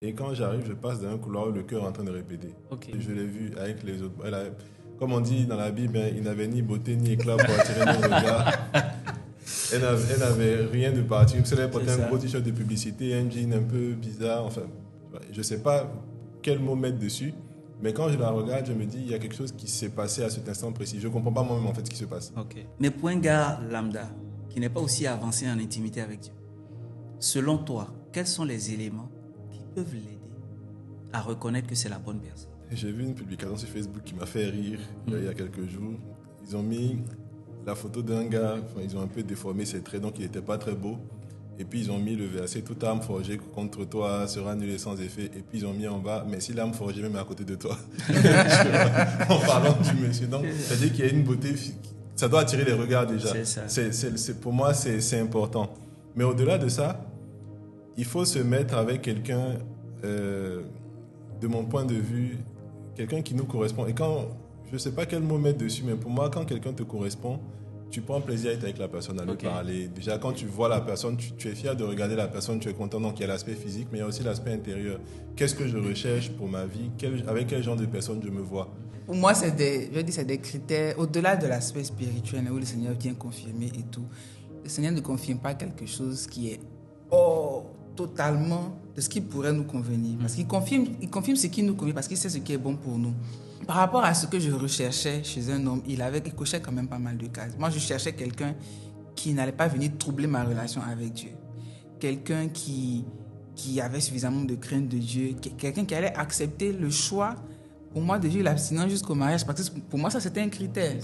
Et quand j'arrive, je passe dans un couloir où le cœur est en train de répéter. Ok. Et je l'ai vu avec les autres. Comme on dit dans la Bible, hein, il n'avait ni beauté ni éclat pour attirer nos regards. Elle n'avait rien de particulier. Parce qu'elle portait un gros t-shirt de publicité, un jean un peu bizarre. Enfin, je ne sais pas quel mot mettre dessus. Mais quand je la regarde, je me dis, il y a quelque chose qui s'est passé à cet instant précis. Je ne comprends pas moi-même en fait ce qui se passe. Ok. Mais pour un gars lambda qui n'est pas aussi avancé en intimité avec Dieu, selon toi, quels sont les éléments qui peuvent l'aider à reconnaître que c'est la bonne personne? J'ai vu une publication sur Facebook qui m'a fait rire il y a quelques jours. Ils ont mis la photo d'un gars, enfin, ils ont un peu déformé ses traits, donc il n'était pas très beau. Et puis ils ont mis le verset, toute arme forgée contre toi sera nulle et sans effet. Et puis ils ont mis en bas, mais si l'arme forgée même est à côté de toi. En parlant du monsieur. Donc, c'est-à-dire qu'il y a une beauté, ça doit attirer les regards déjà. C'est ça. Pour moi, c'est important. Mais au-delà de ça, il faut se mettre avec quelqu'un, de mon point de vue, quelqu'un qui nous correspond. Et quand, je ne sais pas quel mot mettre dessus, mais pour moi, quand quelqu'un te correspond, tu prends plaisir à être avec la personne, à lui parler. Déjà, quand tu vois la personne, tu es fier de regarder la personne, tu es content. Donc, il y a l'aspect physique, mais il y a aussi l'aspect intérieur. Qu'est-ce que je recherche pour ma vie? Avec quel genre de personne je me vois? Pour moi, c'est des critères, au-delà de l'aspect spirituel, où le Seigneur vient confirmer et tout. Le Seigneur ne confirme pas quelque chose qui est hors totalement de ce qui pourrait nous convenir. Parce qu'il confirme ce qui nous convient, parce qu'il sait ce qui est bon pour nous. Par rapport à ce que je recherchais chez un homme, il cochait quand même pas mal de cases. Moi, je cherchais quelqu'un qui n'allait pas venir troubler ma relation avec Dieu. Quelqu'un qui avait suffisamment de crainte de Dieu. Quelqu'un qui allait accepter le choix, pour moi, de vivre l'abstinence jusqu'au mariage. Parce que pour moi, ça, c'était un critère.